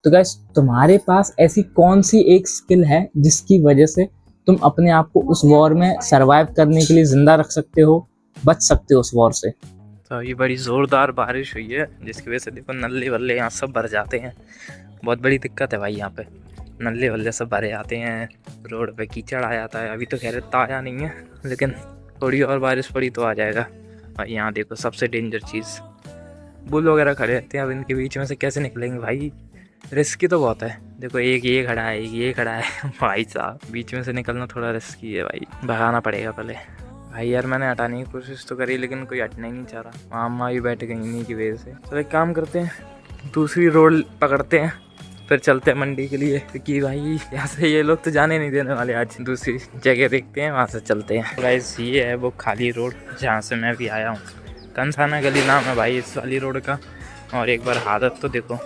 तो गाइस तुम्हारे पास ऐसी कौन सी एक स्किल है जिसकी वजह से तुम अपने आप को उस वॉर में सरवाइव करने के लिए जिंदा रख सकते हो, बच सकते हो उस वॉर से। तो अभी बड़ी ज़ोरदार बारिश हुई है जिसकी वजह से देखो नल्ले वल्ले यहाँ सब भर जाते हैं। बहुत बड़ी दिक्कत है भाई, यहाँ पे नल्ले वल्ले सब भरे आते हैं, रोड पे कीचड़ आ जाता है। अभी तो खैर इतना आया नहीं है, लेकिन थोड़ी और बारिश पड़ी तो आ जाएगा। भाई यहाँ देखो सबसे डेंजर चीज़ बुल वगैरह खड़े रहते हैं। अब इनके बीच में से कैसे निकलेंगे भाई, रिस्की तो बहुत है। देखो एक ये खड़ा है, एक ये खड़ा है भाई साहब बीच में से निकलना थोड़ा रिस्की है भाई, भगाना पड़ेगा पहले। भाई यार मैंने हटाने की कोशिश तो करी लेकिन कोई हटना ही नहीं चाह रहा, वहाँ अम्मा भी बैठ गई इन्हीं की वजह से। चलो एक काम करते हैं, दूसरी रोड पकड़ते हैं, फिर चलते हैं मंडी के लिए, क्योंकि भाई यहाँ से ये लोग तो जाने नहीं देने वाले। आज दूसरी जगह देखते हैं, वहाँ से चलते हैं। गाइस ये है वो खाली रोड जहाँ से मैं भी आया हूँ, कंसाना गली नाम है भाई इस वाली रोड का। और एक बार हालत तो देखो,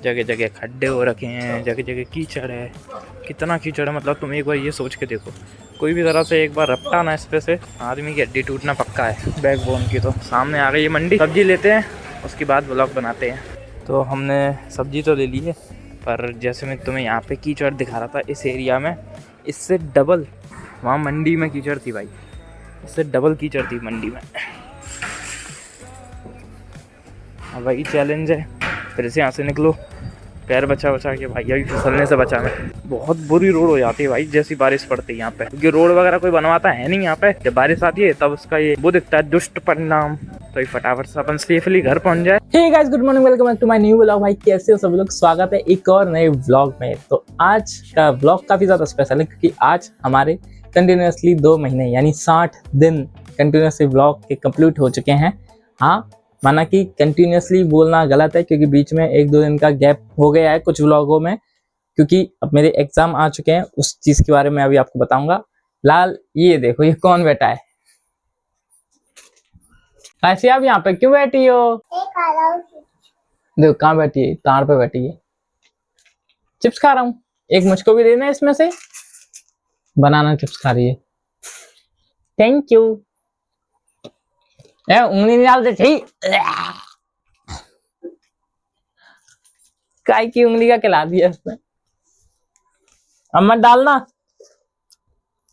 जगह जगह खड्डे हो रखे हैं, जगह जगह कीचड़ है। कितना कीचड़ है मतलब तुम एक बार ये सोच के देखो, कोई भी तरह से एक बार रपटा ना इस पे से आदमी की हड्डी टूटना पक्का है, बैकबोन की। तो सामने आ गई ये मंडी, सब्जी लेते हैं उसके बाद ब्लॉग बनाते हैं। तो हमने सब्जी तो ले ली है, पर जैसे मैं तुम्हें यहाँ पे कीचड़ दिखा रहा था इस एरिया में, इससे डबल वहाँ मंडी में कीचड़ थी भाई, इससे डबल कीचड़ थी मंडी में। अब वही चैलेंज है, फिर से यहाँ से निकलो पैर बचा बचा के भाई, अभी फिसलने से बचा मैं। बहुत बुरी रोड हो जाती है भाई जैसी बारिश पड़ती है यहाँ पे, क्योंकि रोड वगैरह कोई बनवाता है नहीं यहाँ पे। जब बारिश आती है तब उसका ये वो दिखता है दुष्ट परिणाम। तो ये फटाफट से अपन सेफली घर पहुंच जाए। Hey guys, good morning, welcome back to my new vlog. भाई कैसे हो सब लोग, स्वागत है एक और नए व्लॉग में। तो आज का व्लॉग काफी ज्यादा स्पेशल है क्योंकि आज हमारे कंटिन्यूसली 2 महीने यानी 60 दिन कंटिन्यूसली व्लॉग के कंप्लीट हो चुके हैं। हाँ, माना कि कंटिन्यूसली बोलना गलत है क्योंकि बीच में 1-2 दिन का गैप हो गया है कुछ व्लॉगों में, क्योंकि अब मेरे एग्जाम आ चुके हैं। उस चीज के बारे में अभी आपको बताऊंगा। लाल ये देखो, ये कौन बैठा है? ऐसे आप यहाँ पे क्यों बैठी हो? देखो कहाँ बैठी है, तार पे बैठी है। चिप्स खा रहा हूँ, एक मुझको भी देना इसमें से। बनाना चिप्स खा रही है, थैंक यू। उंगली नहीं डालते ठीक, काय की उंगली का खिला दिया इसने। अब मत डालना,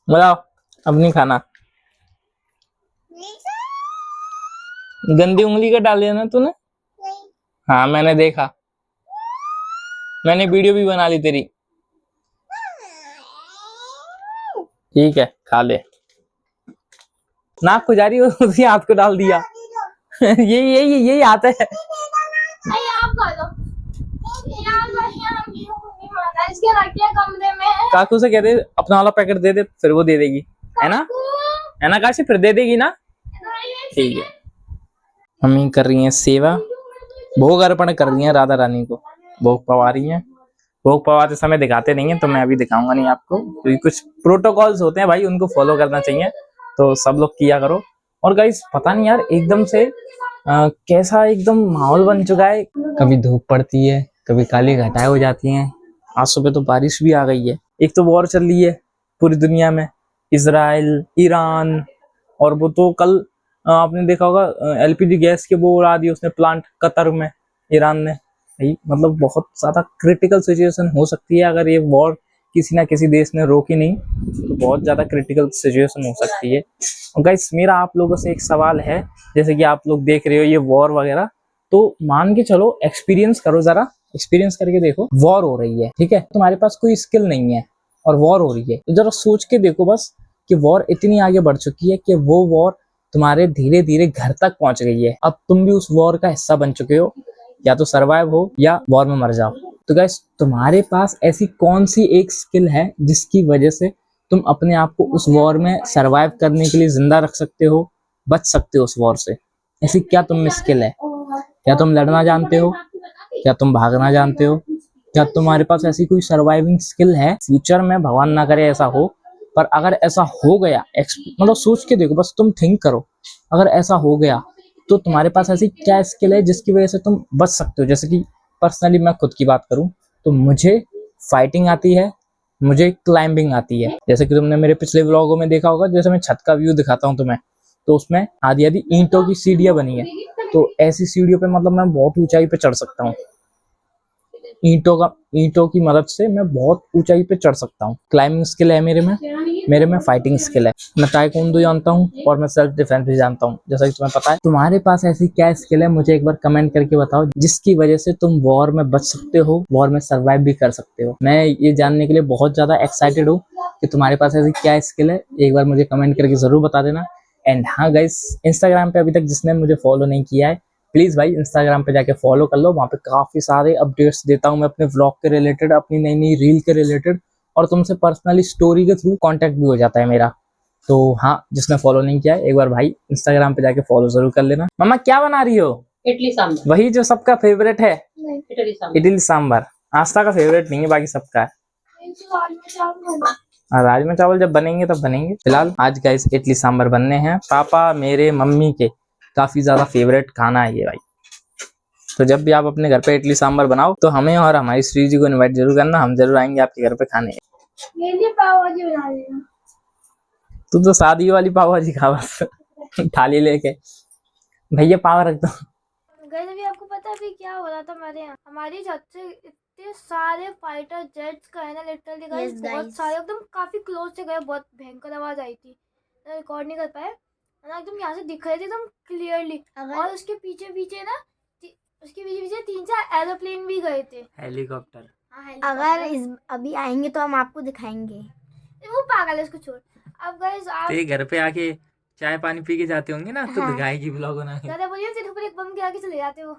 बताओ अब नहीं खाना। गंदी उंगली का डाल दिया ना तूने? हाँ मैंने देखा, मैंने वीडियो भी बना ली तेरी। ठीक है खा ले। नाक खुजारी उसी हाथ को डाल दिया। यही हाथ है। काकू से कह दे अपना वाला पैकेट दे दे, फिर वो दे देगी, है ना काशी? फिर दे देगी ना? ठीक है। मम्मी कर रही हैं सेवा, भोग अर्पण कर रही हैं राधा रानी को, भोग पवा रही हैं। भोग पवाते समय दिखाते नहीं है तो मैं अभी दिखाऊंगा नहीं आपको, क्योंकि कुछ प्रोटोकॉल्स होते हैं भाई, उनको फॉलो करना चाहिए, तो सब लोग किया करो। और गाइस पता नहीं यार एकदम से कैसा एकदम माहौल बन चुका है, कभी धूप पड़ती है, कभी काली घटाएं हो जाती हैं। आज सुबह तो बारिश भी आ गई है। एक तो वॉर चल रही है पूरी दुनिया में, इजराइल, ईरान, और वो तो कल आपने देखा होगा एलपीजी गैस के वो उड़ा दिए उसने प्लांट कतर में, ईरान ने। भाई मतलब बहुत ज्यादा क्रिटिकल सिचुएशन हो सकती है अगर ये वॉर किसी ना किसी देश ने रोकी नहीं, तो बहुत ज्यादा क्रिटिकल सिचुएशन हो सकती है। और गाइस मेरा आप लोगों से एक सवाल है, जैसे कि आप लोग देख रहे हो ये वॉर वगैरह, तो मान के चलो एक्सपीरियंस करो, जरा एक्सपीरियंस करके देखो। वॉर हो रही है, ठीक है, तुम्हारे पास कोई स्किल नहीं है और वॉर हो रही है, तो जरा सोच के देखो बस कि वॉर इतनी आगे बढ़ चुकी है कि वो वॉर तुम्हारे धीरे धीरे घर तक पहुंच गई है। अब तुम भी उस वॉर का हिस्सा बन चुके हो, या तो सरवाइव हो या वॉर में मर जाओ। तो गाइस तुम्हारे पास ऐसी कौन सी एक स्किल है जिसकी वजह से तुम अपने आप को उस वॉर में सरवाइव करने के लिए जिंदा रख सकते हो, बच सकते हो उस वॉर से? ऐसी क्या तुम में स्किल है? क्या तुम लड़ना जानते हो, क्या तुम भागना जानते हो, क्या तुम्हारे पास ऐसी कोई सर्वाइविंग स्किल है? फ्यूचर में भगवान ना करे ऐसा हो, पर अगर ऐसा हो गया, मतलब सोच के देखो बस, तुम थिंक करो, अगर ऐसा हो गया तो तुम्हारे पास ऐसी क्या स्किल है जिसकी वजह से तुम बच सकते हो? जैसे कि पर्सनली मैं खुद की बात करूं तो मुझे फाइटिंग आती है, मुझे क्लाइंबिंग आती है। जैसे कि तुमने मेरे पिछले व्लॉगों में देखा होगा, जैसे मैं छत का व्यू दिखाता हूं तुम्हें, तो उसमें आधी आधी ईंटों की सीढ़ियां बनी है, तो ऐसी सीढ़ियों पे मतलब मैं बहुत ऊंचाई पे चढ़ सकता हूँ। ईंटों की मदद से मैं बहुत ऊंचाई पे चढ़ सकता हूँ। क्लाइंबिंग स्किल है मेरे में फाइटिंग स्किल है, मैं ताइक्वांडो जानता हूँ और मैं सेल्फ डिफेंस भी जानता हूँ, जैसा कि तुम्हें पता है। तुम्हारे पास ऐसी क्या स्किल है, मुझे एक बार कमेंट करके बताओ, जिसकी वजह से तुम वॉर में बच सकते हो, वॉर में सर्वाइव भी कर सकते हो। मैं ये जानने के लिए बहुत ज्यादा एक्साइटेड हूँ कि तुम्हारे पास ऐसी क्या स्किल है। एक बार मुझे कमेंट करके जरूर बता देना। एंड हाँ गाइस, इंस्टाग्राम पे अभी तक जिसने मुझे फॉलो नहीं किया है, प्लीज भाई इंस्टाग्राम पे जाके फॉलो कर लो। वहाँ पे काफी सारे अपडेट्स देता हूँ मैं अपने व्लॉग के रिलेटेड, अपनी नई नई रील के रिलेटेड, और तुमसे पर्सनली स्टोरी के थ्रू कांटेक्ट भी हो जाता है मेरा। तो हाँ, जिसने फॉलो नहीं किया है, एक बार भाई इंस्टाग्राम पे जाके फॉलो जरूर कर लेना। मम्मा क्या बना रही हो? इडली सांभर। वही जो सबका फेवरेट है, इडली सांभर। इडली सांभर। आस्था का फेवरेट नहीं है, बाकी सबका है। राजमा चावल जब बनेंगे तब बनेंगे। फिलहाल आज गाइस इडली सांभर बनने हैं। पापा मेरे मम्मी के काफी ज्यादा फेवरेट खाना है ये भाई। तो जब भी आप अपने घर पे इडली सांभर बनाओ तो हमें और हमारी श्री जी को इनवाइट जरूर करना, हम जरूर आएंगे आपके घर पे खाने। पाव भाजी बना देना। तू तो शादी वाली पाव भाजी खा बस थाली लेके। भैया पाव रख दो। गाइस अभी आपको पता है अभी क्या हो रहा था हमारे यहाँ, हमारी छत से इतने सारे फाइटर जेट्स का है ना, लिटरली गाइस बहुत सारे, एकदम काफी क्लोज से गए, बहुत भयंकर आवाज आई थी, रिकॉर्ड नहीं कर पाए ना, एकदम यहाँ से दिख रहे थे एकदम क्लियरली। और उसके पीछे पीछे ना, उसके पीछे पीछे 3-4 एरोप्लेन भी गए थे, हेलीकॉप्टर। अगर इस अभी आएंगे तो हम आपको दिखाएंगे। वो पागल है, इसको छोड़। अब गाइस आप घर पे आके चाय पानी पी के जाते होंगे ना, तो दिखाएगी ब्लॉग बना के। ज्यादा बोलिए, तेरे ऊपर एक बम गिरा के चले जाते हो।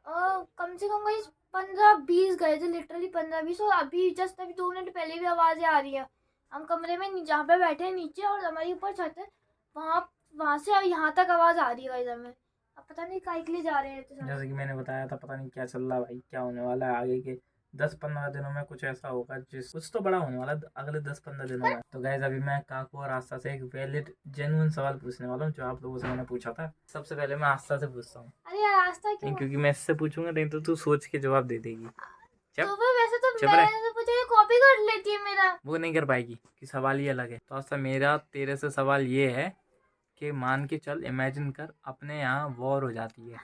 कम से कम गाइस 15-20 गए थे, लिटरली 15-20। और अभी जस्ट अभी 2 मिनट पहले भी आवाजें आ रही है। हम कमरे में जहाँ पे बैठे हैं नीचे, और हमारी ऊपर छत है, वहाँ से यहाँ तक आवाज आ रही है गाइस हमें। अब पता नहीं काहे के लिए जा रहे हैं इतने सारे। जैसे कि मैंने बताया था, पता नहीं क्या चल रहा भाई, क्या होने वाला है आगे के 10-15 दिनों में। कुछ ऐसा होगा जिस कुछ तो बड़ा होने वाला है अगले 10-15 दिनों में। तो गाइस अभी मैं काकू और आस्था से एक वैलिड जेन्युइन सवाल पूछने वाला हूँ, जो आप लोगों से मैंने पूछा था। सबसे पहले मैं आस्था से पूछता हूँ। अरे यार आस्था क्यों? क्योंकि मैं इससे पूछूंगा नहीं तो तू सोच के जवाब दे देगी। तो फिर वैसे तो चुप रहे। मैंने पूछा, ये कॉपी कर लेती है मेरा। वो नहीं कर पाएगी कि सवाल ये अलग है। तो आस्था, मेरा तेरे से सवाल ये है कि मान के चल, इमेजिन कर अपने यहाँ वॉर हो जाती है,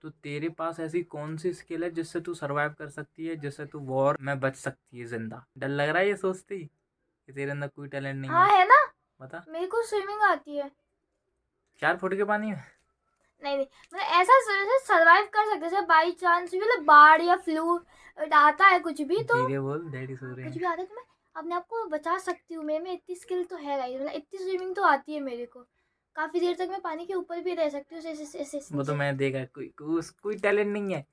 तो तेरे पास ऐसी कौन सी स्किल है जिससे तू सरवाइव कर सकती है, जिससे तू वॉर में बच सकती है जिंदा? डर लग रहा है ये सोचती कि तेरे अंदर कोई टैलेंट नहीं हाँ है? है ना, बता। मेरे को स्विमिंग आती है। 4 फुट के पानी में? नहीं मतलब ऐसा सरवाइव कर सकते, जैसे बाई चांस भी मतलब बाढ़ या फ्लू आता है कुछ भी, तो धीरे बोल, डैडी सो रहे कुछ हैं। भी आता है तो मैं अपने आप को बचा सकती हूँ। मेरे में इतनी स्किल तो है गाइस, मतलब इतनी स्विमिंग तो आती है मेरे को। काफी देर तक मैं पानी के ऊपर भी रह सकती हूँ ऐसे वो तो मैं देखा, कोई टैलेंट नहीं है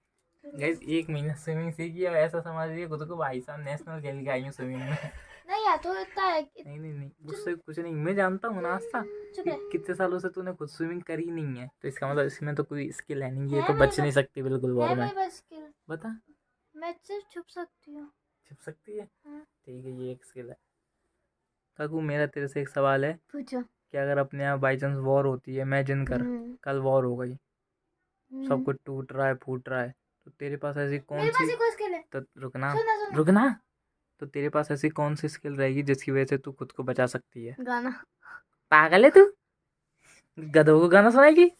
गाइस। 1 महीना स्विमिंग सीखी और ऐसा समझिए खुद को भाई साहब नेशनल खेल के आई हूँ स्विमिंग में। नहीं यार, तो इतना है नहीं, उससे कुछ नहीं। मैं जानता हूँ ना आस्था, चुप रह। कितने सालों से तूने खुद स्विमिंग करी नहीं है, तो इसका मतलब इसमें तो कोई स्किल है नहीं, ये है तो मेरे बच नहीं सकती बिल्कुल वॉर है में। मेरे पास स्किल, बता। मैं सिर्फ छुप सकती हूँ। छिप सकती है? हाँ। ठीक है, ये एक स्किल है। काकू, मेरा तेरे से एक सवाल है पूछो। कि अगर अपने यहाँ बाई चांस वॉर होती है, इमेजिन कर कल वॉर हो गई, सब कुछ टूट रहा है, फूट रहा है, तो तेरे पास ऐसी कौन मेरे पास सी, एक और स्किल है। तो रुकना सुनना। रुकना, तो तेरे पास ऐसी कौन सी स्किल रहेगी जिसकी वजह से तू खुद को बचा सकती है? गाना। पागल है तू? गधों को गाना सुनाएगी?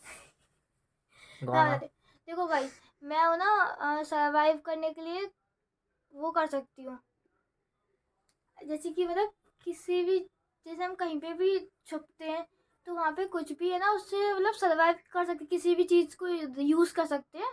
हाँ, देखो भाई, मैं हूँ ना, सरवाइव करने के लिए वो कर सकती हूँ, जैसे कि मतलब किसी भी, जैसे हम कहीं पे भी छुपते हैं तो वहाँ पे कुछ भी है ना, उससे मतलब सरवाइव कर सकते, किसी भी चीज़ को यूज़ कर सकते हैं।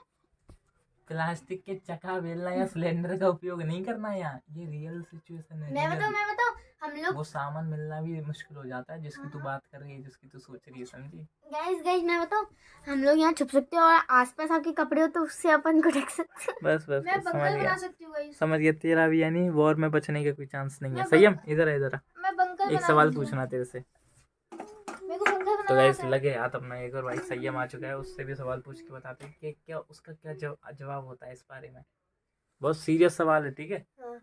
प्लास्टिक के चक्का, बेलना या सिलेंडर का उपयोग नहीं करना यार, ये रियल सिचुएशन है। मैं बताऊँ हम लोग, वो सामान मिलना भी मुश्किल हो जाता है जिसकी तू बात कर रही है, जिसकी तू सोच रही है, समझी? गाइस मैं बताऊँ, हम लोग यहाँ छुप सकते हैं, और आसपास आपके कपड़े हो तो उससे अपन को ढक सकते हैं। बस मैं समझ बंकर गया, बना सकती हूँ गाइस। समझ गया। तेरा भी यानी वॉर में बचने का कोई चांस नहीं है। मैं संयम, इधर आ, इधर आ। मैं बंकर एक बना सवाल सकती हूँ। पूछना तेरे से। मेरे को बंकर तो बनाना गाइस आता है। लगे हाथ अपना, एक और भाई संयम आ चुका है, उससे भी सवाल पूछ के बताते हैं कि क्या उसका क्या जवाब होता है इस बारे में। बहुत सीरियस सवाल है, ठीक है? हाँ।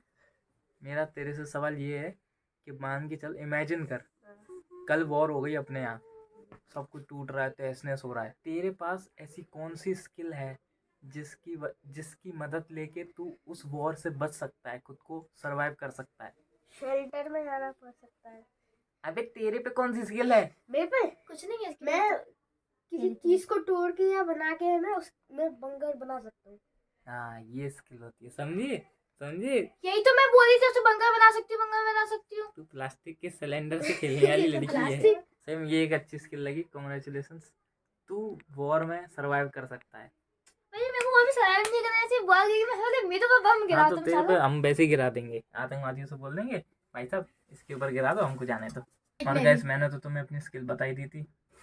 मेरा तेरे से सवाल ये है कि मान के चल, इमेजिन कर कल वॉर हो गई अपने यहाँ, सब कुछ टूट रहा है, तहस नहस हो रहा है, तेरे पास ऐसी कौन सी स्किल है जिसकी मदद लेके तू उस वॉर से बच सकता है, खुद को सरवाइव कर सकता है? शेल्टर में जाना पड़ सकता है। अबे तेरे पे कौन सी स्किल है? मेरे पे कुछ नहीं है, मैं किसी चीज को तोड़ के या बना के है ना, उसमें बंकर बना सकता हूँ। हाँ ये स्किल होती है, समझी समझी। यही तो मैं बोल रही थी, उससे बंकर बना सकती हूँ, बंकर बना सकती हूँ। तू प्लास्टिक के सिलेंडर से खेलने वाली लड़की है। प्लास्टिक? सेम ये एक अच्छी स्किल लगी, कॉन्ग्रेचुलेशंस। तू वॉर में सरवाइव कर सकता है। भाई मेरे को अभी सर्वाइव नहीं करना है, सिर्फ बोल कि मैं साले मेरे पे बम गिरा हाँ तो तुम तेरे पे सालों। हम वैसे ही गिरा देंगे, आतंकवादियों से बोल देंगे भाई साहब इसके ऊपर गिरा दो, हमको जाने दो। और गैस मैंने तो तुम्हें अपनी स्किल बताई दी थी,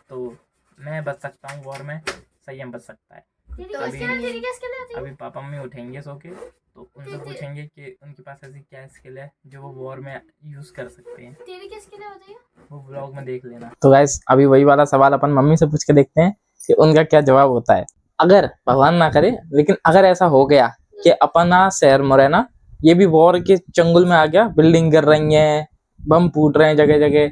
तो मैं बच सकता हूँ वॉर में, संयम बच सकता है। अभी पापा मम्मी उठेंगे सो के, तो उनसे पूछेंगे कि उनके पास ऐसी क्या स्किल है जो वो वॉर में यूज कर सकते हैं। तेरी क्या स्किल है बताइए? वो ब्लॉग में देख लेना। तो गाइस अभी वही वाला सवाल अपन मम्मी से पूछ के देखते हैं कि उनका क्या जवाब होता है। अगर भगवान ना करे, लेकिन अगर ऐसा हो गया कि अपना शहर मुरैना ये भी वॉर के चंगुल में आ गया, बिल्डिंग गिर रही हैं, बम फूट रहे हैं जगह जगह,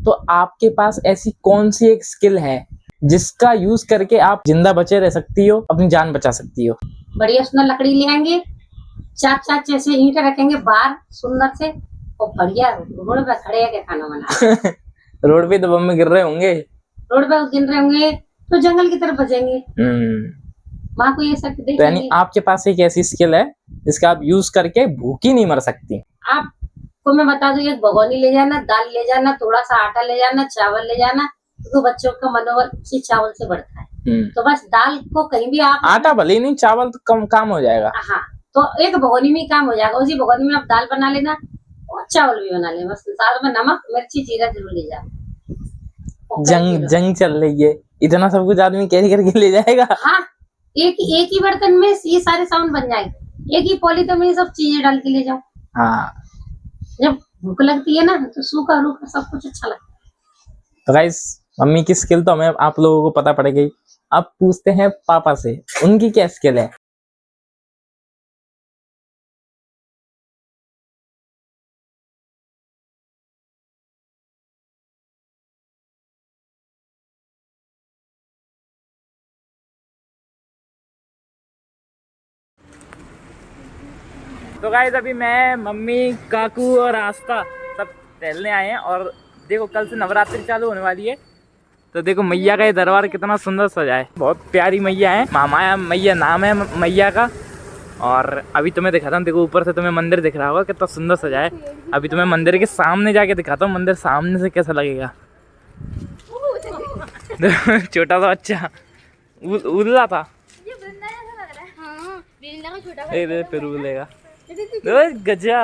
तो आपके पास ऐसी कौन सी एक स्किल है जिसका यूज करके आप जिंदा बचे रह सकती हो, अपनी जान बचा सकती हो? बढ़िया सुंदर लकड़ी ले आएंगे, चार चार जैसे ईंट रखेंगे बाहर सुंदर से, और बढ़िया रोड पे खड़े के खाना बना। रोड पे तो बम गिर रहे होंगे, रोड पे गिन रहे होंगे तो जंगल की तरफ बचेंगे, वहां को ये सब तो यानी देखेंगे। आपके पास एक ऐसी स्किल है जिसका आप यूज करके भूखी नहीं मर सकती। आपको मैं बता दूं, एक भगोनी ले जाना, दाल ले जाना, थोड़ा सा आटा ले जाना, चावल ले जाना, तो बच्चों का मनोबल उसी चावल से बढ़ता है। तो बस दाल को कहीं भी आप, आटा भले ही नहीं, चावल तो कम काम हो जाएगा। हाँ तो एक भगोनी में ही काम हो जाएगा, उसी भगोनी में आप दाल बना लेना और चावल भी बना लेना, बस साथ में नमक मिर्ची जीरा जरूर ले जाओ। जंग चल रही है, इतना सब कुछ आदमी कैरी करके ले जाएगा? हाँ एक ही बर्तन में ये सारे सामान बन जाएंगे, एक ही पॉलीथीन में ये सब चीजें डाल के ले जाओ। हाँ जब भूख लगती है ना तो सूखा रूखा सब कुछ अच्छा लगता है। तो गाइस मम्मी की स्किल तो हमें आप लोगों को पता पड़ गई। अब पूछते हैं पापा से, उनकी क्या स्किल है? तो गाइस अभी मैं, मम्मी, काकू और आस्था सब टहलने आए हैं, और देखो कल से नवरात्रि चालू होने वाली है, तो देखो मैया का ये दरबार कितना सुंदर सजा है, बहुत प्यारी मैया है, महामाया मैया नाम है मैया का। और अभी तुम्हें दिखाता हूँ, देखो ऊपर से तुम्हें मंदिर दिख रहा होगा कितना सुंदर सजा है। अभी तुम्हें मंदिर के सामने जाके दिखाता हूँ, मंदिर सामने से कैसा लगेगा। छोटा सा बच्चा उल्ला था, ये वृंदा जैसा लग रहा है। हाँ वृंदा का छोटा फिर उलेगा गजा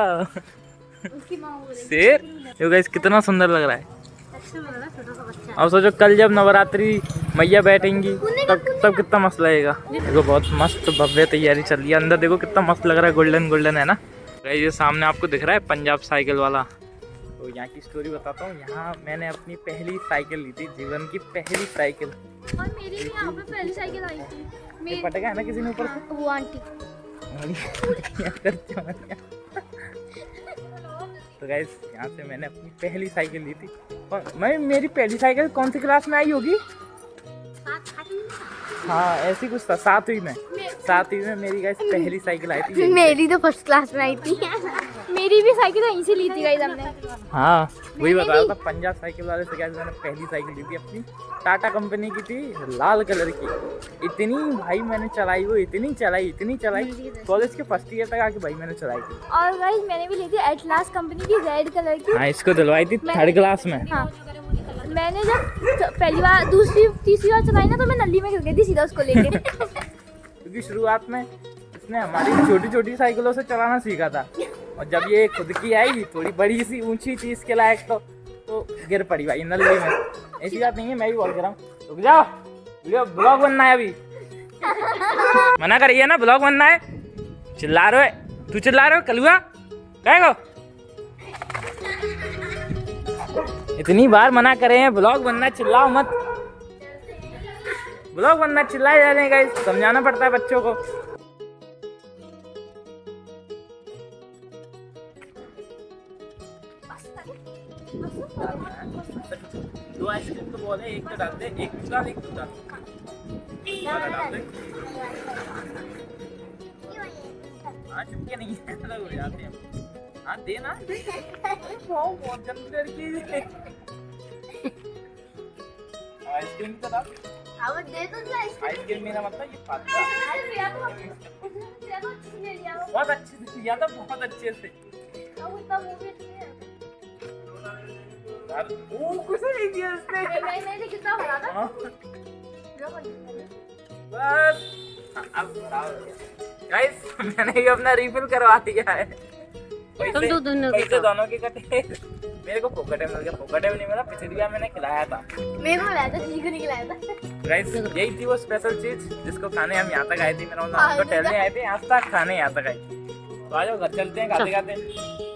उसकी माँ बोल रही शेर। ये गाइस कितना सुंदर लग रहा है। अच्छा लग रहा है, छोटा सा बच्चा। अब सोचो कल जब नवरात्रि मैया बैठेंगी तब कितना मस्त लगेगा। देखो बहुत मस्त भव्य तैयारी चल रही है, अंदर देखो कितना मस्त लग रहा है, गोल्डन गोल्डन है ना। ये सामने आपको दिख रहा है पंजाब साइकिल वाला। तो यहाँ की स्टोरी बताता हूँ, यहाँ मैंने अपनी पहली साइकिल ली थी, जीवन की पहली साइकिल। और मेरी भी यहाँ पे पहली साइकिल आई थी। एक पटका है ना किसी ने ऊपर से, वो आंटी। तो गाइस यहाँ से मैंने अपनी पहली साइकिल ली थी। और मेरी पहली साइकिल कौन सी क्लास में आई होगी? हाँ ऐसी कुछ था, 7वीं में मेरी गाइस पहली साइकिल आई थी। मेरी तो फर्स्ट क्लास में आई थी। मेरी भी साइकिल यहीं से ली थी गाइस हमने। हाँ वही बता रहा था, पंजाब साइकिल वाले से गाइस मैंने पहली साइकिल ली थी अपनी, टाटा कंपनी की थी, लाल कलर की। इतनी भाई मैंने चलाई, वो इतनी चलाई कॉलेज के फर्स्ट ईयर तक आके भाई मैंने चलाई थी। और गाइस मैंने भी ली थी एटलास कंपनी की रेड कलर की। हाँ इसको दिलवाई थी 3rd क्लास में। हाँ मैंने जब पहली बार दूसरी तीसरी बार चलाई ना, तो मैं नली में गिर गई थी सीधा उसको लेके। क्योंकि शुरुआत में इसने हमारी छोटी छोटी साइकिलों से चलाना सीखा था, और जब ये खुद की आई थोड़ी बड़ी सी ऊंची थी इसके लायक, तो गिर पड़ी भाई नली में। ऐसी बात नहीं है, मैं भी बोल रहा हूँ। रुक जाओ, ब्लॉग बनना है अभी। मना करिए ना, ब्लॉग बनना है। चिल्ला रहे हो, तू चिल्ला रहे हो कलुआ कहेगा? इतनी बार मना करे हैं ब्लॉग बनना, चिल्लाओ मत। ब्लॉग बनना चिल्लाए जा रहे हैं गाइस, समझाना पड़ता है बच्चों को। दो आइसक्रीम तो बोले, एक तो डाल दे, एक तू डाल, एक तू डाल। डाल दे। हाँ चुपके नहीं अलग हो जाते हैं। हाँ देना। बहुत जल्दी लड़की। आइसक्रीम तो डाल। दे दो आइसक्रीम मेरा मतलब ये फालतू। लिया तो अच्छे से ले लिया वो। बहुत अच्छे से लिया था, बहुत अच्छे से अब उतना वो भी अच्छे है। यार वो कुछ नहीं किया उसने। मैंने कितना भरा था? हाँ, बस अब गाइस मैंने ये अपना रिफिल करवा दिया है। तुम दो दोनों के पैसे दोनों के कटे। मेरे को फोकटे मिल गया, फोकटे भी नहीं मिला, पिछली बार मैंने खिलाया था। मेरे को लाया था, जी को नहीं खिलाया था। गाइस यही थी वो स्पेशल चीज जिसको खाने हम यहाँ तक आए थे। मेरा हमको टहलने आए थे, आज तक खाने यहाँ तक आए थे। तो आ जाओ घर चलते हैं खाते खाते।